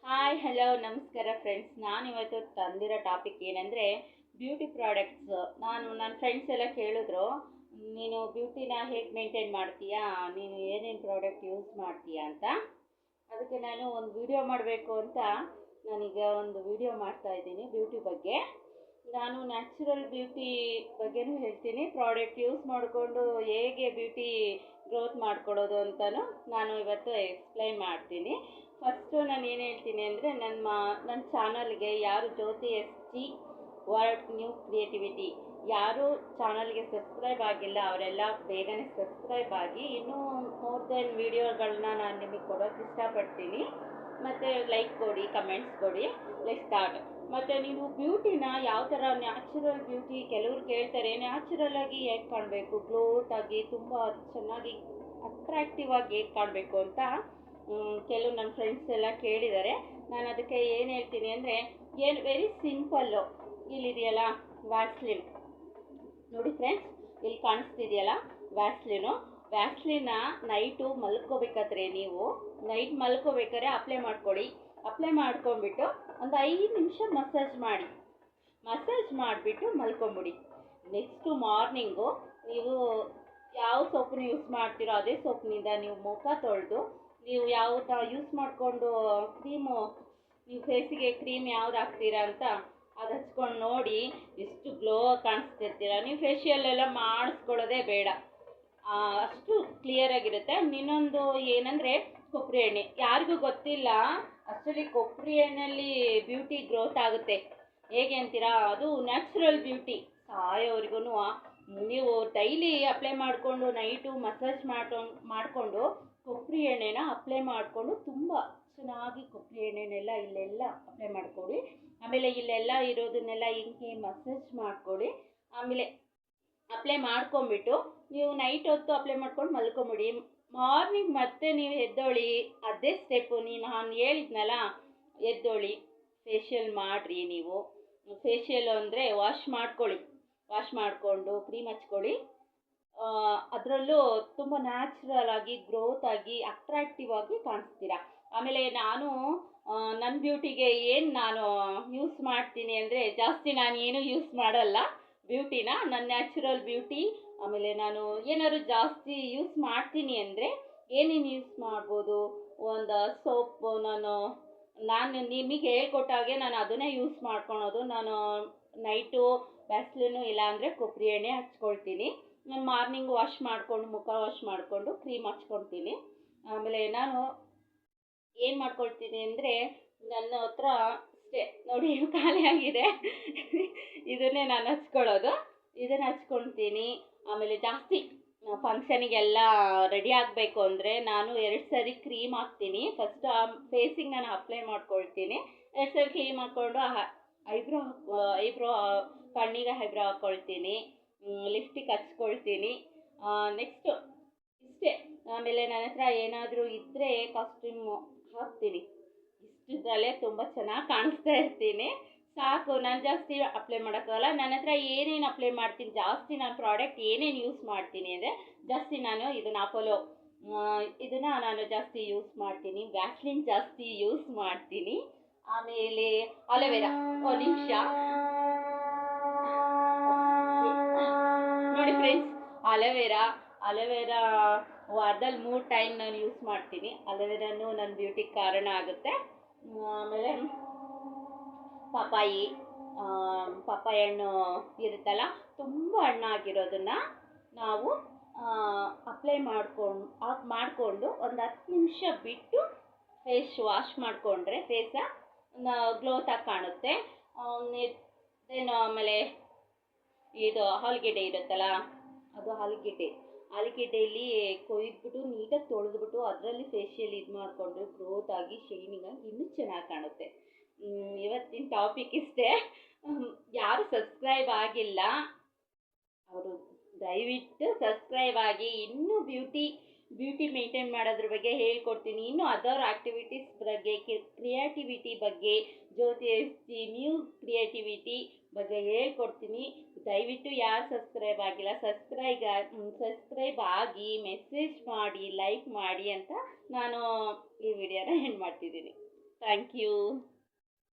Hi hello ನಮಸ್ಕಾರ friends. ನಾನು ಇವತ್ತು ತಂದಿರೋ ಟಾಪಿಕ್ ಏನಂದರೆ ಬ್ಯೂಟಿ ಪ್ರಾಡಕ್ಟ್ಸ್. ನನ್ನ ಫ್ರೆಂಡ್ಸ್ ಎಲ್ಲ ಕೇಳಿದ್ರು, ನೀನು ಬ್ಯೂಟಿನ ಹೇಗೆ ಮೇಂಟೈನ್ ಮಾಡ್ತೀಯಾ, ನೀನು ಏನೇನು ಪ್ರಾಡಕ್ಟ್ ಯೂಸ್ ಮಾಡ್ತೀಯಾ ಅಂತ. ಅದಕ್ಕೆ ನಾನು ಒಂದು ವಿಡಿಯೋ ಮಾಡಬೇಕು ಅಂತ ನಾನೀಗ ಒಂದು ವಿಡಿಯೋ ಮಾಡ್ತಾ ಇದ್ದೀನಿ ಬ್ಯೂಟಿ ಬಗ್ಗೆ. ನಾನು ನ್ಯಾಚುರಲ್ ಬ್ಯೂಟಿ ಬಗ್ಗೆನೂ ಹೇಳ್ತೀನಿ, ಪ್ರಾಡಕ್ಟ್ ಯೂಸ್ ಮಾಡಿಕೊಂಡು ಹೇಗೆ ಬ್ಯೂಟಿ ಗ್ರೋತ್ ಮಾಡ್ಕೊಳ್ಳೋದು ಅಂತಲೂ ನಾನು ಇವತ್ತು ಎಕ್ಸ್ಪ್ಲೈನ್ ಮಾಡ್ತೀನಿ. ಫಸ್ಟು ನಾನು ಏನು ಹೇಳ್ತೀನಿ ಅಂದರೆ, ನನ್ನ ಚಾನಲ್ಗೆ ಯಾರು ಜ್ಯೋತಿ SG ವರ್ಲ್ಡ್ ನ್ಯೂ ಕ್ರಿಯೇಟಿವಿಟಿ ಯಾರು ಚಾನಲ್ಗೆ ಸಬ್ಸ್ಕ್ರೈಬ್ ಆಗಿಲ್ಲ ಅವರೆಲ್ಲ ಬೇಗನೆ ಸಬ್ಸ್ಕ್ರೈಬ್ ಆಗಿ, ಇನ್ನೂ ಮೋರ್ ದೆನ್ ವೀಡಿಯೋಗಳನ್ನ ನಾನು ನಿಮಗೆ ಕೊಡೋಕ್ಕೆ ಇಷ್ಟಪಡ್ತೀನಿ. ಮತ್ತು ಲೈಕ್ ಕೊಡಿ, ಕಮೆಂಟ್ಸ್ ಕೊಡಿ. Let's start. ಮತ್ತು ನೀವು ಬ್ಯೂಟಿನ ಯಾವ ಥರ ನ್ಯಾಚುರಲ್ ಬ್ಯೂಟಿ, ಕೆಲವರು ಕೇಳ್ತಾರೆ ನ್ಯಾಚುರಲ್ ಆಗಿ ಹೇಗೆ ಕಾಣಬೇಕು, ಗ್ಲೋತ್ ಆಗಿ ತುಂಬ ಚೆನ್ನಾಗಿ ಅಟ್ರಾಕ್ಟಿವ್ ಆಗಿ ಹೇಗೆ ಕಾಣಬೇಕು ಅಂತ ಕೆಲವು ನನ್ನ ಫ್ರೆಂಡ್ಸ್ ಎಲ್ಲ ಕೇಳಿದ್ದಾರೆ. ನಾನು ಅದಕ್ಕೆ ಏನು ಹೇಳ್ತೀನಿ ಅಂದರೆ, ವೆರಿ ಸಿಂಪಲ್ಲು. ಇಲ್ಲಿದೆಯಲ್ಲ ವ್ಯಾಸ್ಲಿನ್, ನೋಡಿ ಫ್ರೆಂಡ್ಸ್, ಇಲ್ಲಿ ಕಾಣಿಸ್ತಿದೆಯಲ್ಲ ವ್ಯಾಸ್ಲಿನ ನೈಟು ಮಲ್ಕೋಬೇಕಾದ್ರೆ, ನೀವು ನೈಟ್ ಮಲ್ಕೋಬೇಕಾದ್ರೆ ಅಪ್ಲೈ ಮಾಡ್ಕೊಳ್ಳಿ. ಅಪ್ಲೈ ಮಾಡ್ಕೊಂಬಿಟ್ಟು ಒಂದು 5 ನಿಮಿಷ ಮಸಾಜ್ ಮಾಡಿಬಿಟ್ಟು ಮಲ್ಕೊಂಬಿಡಿ. ನೆಕ್ಸ್ಟು ಮಾರ್ನಿಂಗು ನೀವು ಯಾವ ಸೋಪನ್ನು ಯೂಸ್ ಮಾಡ್ತೀರೋ ಅದೇ ಸೋಪ್ನಿಂದ ನೀವು ಮುಖ ತೊಳೆದು, ನೀವು ಯಾವ್ದು ಯೂಸ್ ಮಾಡಿಕೊಂಡು ಕ್ರೀಮು, ನೀವು ಫೇಸಿಗೆ ಕ್ರೀಮ್ ಯಾವ್ದು ಹಾಕ್ತೀರಾ ಅಂತ ಅದು ಹಚ್ಕೊಂಡು ನೋಡಿ ಎಷ್ಟು ಗ್ಲೋ ಕಾಣಿಸ್ತಿರ್ತೀರ. ನೀವು ಫೇಶಿಯಲ್ ಎಲ್ಲ ಮಾಡಿಸ್ಕೊಳ್ಳೋದೇ ಬೇಡ, ಅಷ್ಟು ಕ್ಲಿಯರಾಗಿರುತ್ತೆ. ಇನ್ನೊಂದು ಏನಂದರೆ ಕೊಬ್ಬರಿ ಎಣ್ಣೆ. ಯಾರಿಗೂ ಗೊತ್ತಿಲ್ಲ ಆ್ಯಕ್ಚುಲಿ ಕೊಬ್ಬರಿ ಎಣ್ಣೆಯಲ್ಲಿ ಬ್ಯೂಟಿ ಗ್ರೋತ್ ಆಗುತ್ತೆ. ಹೇಗೆ ಅಂತೀರಾ, ಅದು ನ್ಯಾಚುರಲ್ ಬ್ಯೂಟಿ. ಸಾಯೋವರೆಗೂ ನೀವು ಡೈಲಿ ಅಪ್ಲೈ ಮಾಡಿಕೊಂಡು ನೈಟು ಮಸಾಜ್ ಮಾಡಿಕೊಂಡು ಕೊಬ್ಬರಿ ಎಣ್ಣೆನ ಅಪ್ಲೈ ಮಾಡಿಕೊಂಡು ತುಂಬ ಚೆನ್ನಾಗಿ ಕೊಬ್ಬರಿ ಎಣ್ಣೆನೆಲ್ಲ ಇಲ್ಲೆಲ್ಲ ಅಪ್ಲೈ ಮಾಡ್ಕೊಳ್ಳಿ. ಆಮೇಲೆ ಇಲ್ಲೆಲ್ಲ ಇರೋದನ್ನೆಲ್ಲ ಹಿಂಗೆ ಮಸಾಜ್ ಮಾಡ್ಕೊಳ್ಳಿ. ಆಮೇಲೆ ಅಪ್ಲೈ ಮಾಡ್ಕೊಂಬಿಟ್ಟು ನೀವು ನೈಟ್ ಹೊತ್ತು ಅಪ್ಲೈ ಮಾಡ್ಕೊಂಡು ಮಲ್ಕೊಂಬಿಡಿ. ಮಾರ್ನಿಂಗ್ ಮತ್ತೆ ನೀವು ಎದ್ದೊಳಿ, ಅದೇ ಸ್ಟೆಪ್ಪು ನಾನು ಹೇಳಿದ್ನಲ್ಲ, ಎದ್ದೊಳಿ ಫೇಶಿಯಲ್ ಮಾಡಿರಿ. ನೀವು ಫೇಶಿಯಲ್ ಅಂದರೆ ವಾಶ್ ಮಾಡಿಕೊಂಡು ಕ್ರೀಮ್ ಹಚ್ಕೊಳ್ಳಿ. ಅದರಲ್ಲೂ ತುಂಬ ನ್ಯಾಚುರಲ್ ಆಗಿ ಗ್ರೋತ್ ಆಗಿ ಅಟ್ರಾಕ್ಟಿವ್ ಆಗಿ ಕಾಣಿಸ್ತೀರ. ಆಮೇಲೆ ನಾನು ನನ್ನ ಬ್ಯೂಟಿಗೆ ಏನು ನಾನು ಯೂಸ್ ಮಾಡ್ತೀನಿ ಅಂದರೆ, ಜಾಸ್ತಿ ನಾನು ಏನು ಯೂಸ್ ಮಾಡಲ್ಲ ಬ್ಯೂಟಿನ, ನನ್ನ ನ್ಯಾಚುರಲ್ ಬ್ಯೂಟಿ. ಆಮೇಲೆ ನಾನು ಏನಾದ್ರು ಜಾಸ್ತಿ ಯೂಸ್ ಮಾಡ್ತೀನಿ ಅಂದರೆ ಏನೇನು ಯೂಸ್ ಮಾಡ್ಬೋದು, ಒಂದು ಸೋಪು ನಾನು ನಿಮಗೆ ಹೇಳ್ಕೊಟ್ಟಾಗೆ ನಾನು ಅದನ್ನೇ ಯೂಸ್ ಮಾಡ್ಕೊಳೋದು. ನಾನು ನೈಟು ವ್ಯಾಸ್ಲಿನು ಇಲ್ಲ ಅಂದರೆ ಕೊಬ್ಬರಿ ಎಣ್ಣೆ ಹಚ್ಕೊಳ್ತೀನಿ. ನಾನು ಮಾರ್ನಿಂಗ್ ವಾಶ್ ಮಾಡಿಕೊಂಡು, ಮುಖ ವಾಶ್ ಮಾಡಿಕೊಂಡು ಕ್ರೀಮ್ ಹಚ್ಕೊಳ್ತೀನಿ. ಆಮೇಲೆ ನಾನು ಏನು ಮಾಡ್ಕೊಳ್ತೀನಿ ಅಂದರೆ, ನನ್ನ ಹತ್ರ ಅಷ್ಟೇ ನೋಡಿ ಖಾಲಿಯಾಗಿದೆ ಇದನ್ನೇ ನಾನು ಹಚ್ಕೊಳ್ಳೋದು, ಇದನ್ನು ಹಚ್ಕೊಳ್ತೀನಿ. ಆಮೇಲೆ ಜಾಸ್ತಿ ಫಂಕ್ಷನಿಗೆಲ್ಲ ರೆಡಿ ಆಗಬೇಕು ಅಂದರೆ ನಾನು 2 ಸರಿ ಕ್ರೀಮ್ ಹಾಕ್ತೀನಿ. ಫಸ್ಟ್ ಫೇಸಿಗೆ ನಾನು ಅಪ್ಲೈ ಮಾಡ್ಕೊಳ್ತೀನಿ, 2 ಸರಿ ಕ್ರೀಮ್ ಹಾಕ್ಕೊಂಡು ಐಬ್ರೋ ಕಣ್ಣಿಗೆ ಐಬ್ರೋ ಹಾಕ್ಕೊಳ್ತೀನಿ, ಲಿಪ್ಸ್ಟಿಕ್ ಹಚ್ಕೊಳ್ತೀನಿ. ನೆಕ್ಸ್ಟು ಇಷ್ಟೇ. ಆಮೇಲೆ ನನ್ನ ಹತ್ರ ಏನಾದರೂ ಇದ್ದರೆ ಕಾಸ್ಟ್ಯೂಮು ಹಾಕ್ತೀನಿ. ಇಷ್ಟರಲ್ಲೇ ತುಂಬ ಚೆನ್ನಾಗಿ ಕಾಣಿಸ್ತಾ ಇರ್ತೀನಿ. ಸಾಕು, ನಾನು ಜಾಸ್ತಿ ಅಪ್ಲೈ ಮಾಡೋಕ್ಕಾಗಲ್ಲ. ನನ್ನ ಹತ್ರ ಏನೇನು ಅಪ್ಲೈ ಮಾಡ್ತೀನಿ, ಜಾಸ್ತಿ ನಾನು ಪ್ರಾಡಕ್ಟ್ ಏನೇನು ಯೂಸ್ ಮಾಡ್ತೀನಿ ಅಂದರೆ, ಜಾಸ್ತಿ ನಾನು ಇದನ್ನು ಅಪೋಲೋ ಇದನ್ನು ನಾನು ಜಾಸ್ತಿ ಯೂಸ್ ಮಾಡ್ತೀನಿ. ವ್ಯಾಸ್ಲಿನ್ ಜಾಸ್ತಿ ಯೂಸ್ ಮಾಡ್ತೀನಿ. ಆಮೇಲೆ ಅಲೋವೆರಾ, ಒಂದು ನಿಮಿಷ ನೋಡಿ ಫ್ರೆಂಡ್ಸ್, ಅಲೋವೆರಾ ವಾರದಲ್ಲಿ 3 ಟೈಮ್ ನಾನು ಯೂಸ್ ಮಾಡ್ತೀನಿ. ಅಲೋವೆರಾನು ನನ್ನ ಬ್ಯೂಟಿಗೆ ಕಾರಣ ಆಗುತ್ತೆ. ಆಮೇಲೆ ಪಪ್ಪಾಯಿ ಹಣ್ಣು ಇರುತ್ತಲ್ಲ, ತುಂಬ ಹಣ್ಣಾಗಿರೋದನ್ನು ನಾವು ಅಪ್ಲೈ ಮಾಡಿಕೊಂಡು ಒಂದು 10 ನಿಮಿಷ ಬಿಟ್ಟು ಫೇಸ್ ವಾಶ್ ಮಾಡಿಕೊಂಡ್ರೆ ಫೇಸ ಗ್ಲೋತಾಗಿ ಕಾಣುತ್ತೆ. ದೆನ್ ಆಮೇಲೆ ಇದು ಆಲೂಗೆಡ್ಡೆ ಇರುತ್ತಲ್ಲ, ಅದು ಆಲೂಗೆಡ್ಡೆಯಲ್ಲಿ ಕೊಯ್ದುಬಿಟ್ಟು ನೀಟಾಗಿ ತೊಳೆದ್ಬಿಟ್ಟು ಅದರಲ್ಲಿ ಫೇಶಿಯಲ್ ಇದು ಮಾಡಿಕೊಂಡ್ರೆ ಗ್ರೋತ್ ಆಗಿ ಶೈನಿಂಗ್ ಆಗಿ ಇನ್ನೂ ಚೆನ್ನಾಗಿ ಕಾಣುತ್ತೆ. ಇವತ್ತಿನ ಟಾಪಿಕ್ ಇಷ್ಟೇ. ಯಾರು ಸಬ್ಸ್ಕ್ರೈಬ್ ಆಗಿಲ್ಲ ಅವರು ದಯವಿಟ್ಟು ಸಬ್ಸ್ಕ್ರೈಬ್ ಆಗಿ. ಇನ್ನೂ ಬ್ಯೂಟಿ ಮೇಂಟೈನ್ ಮಾಡೋದ್ರ ಬಗ್ಗೆ ಹೇಳ್ಕೊಡ್ತೀನಿ. ಇನ್ನೂ ಅದರ್ ಆ್ಯಕ್ಟಿವಿಟೀಸ್ ಬಗ್ಗೆ, ಕ್ರಿಯೇಟಿವಿಟಿ ಬಗ್ಗೆ, ಜ್ಯೋತಿ SG ನ್ಯೂ ಕ್ರಿಯೇಟಿವಿಟಿ ಬಗ್ಗೆ ಹೇಳ್ಕೊಡ್ತೀನಿ. ದಯವಿಟ್ಟು ಯಾರು ಸಬ್ಸ್ಕ್ರೈಬ್ ಆಗಿಲ್ಲ ಸಬ್ಸ್ಕ್ರೈಬ್ ಆಗಿ, ಮೆಸೇಜ್ ಮಾಡಿ, ಲೈಕ್ ಮಾಡಿ ಅಂತ ನಾನು ಈ ವಿಡಿಯೋನ ಎಂಡ್ ಮಾಡ್ತಿದ್ದೀನಿ. Thank you.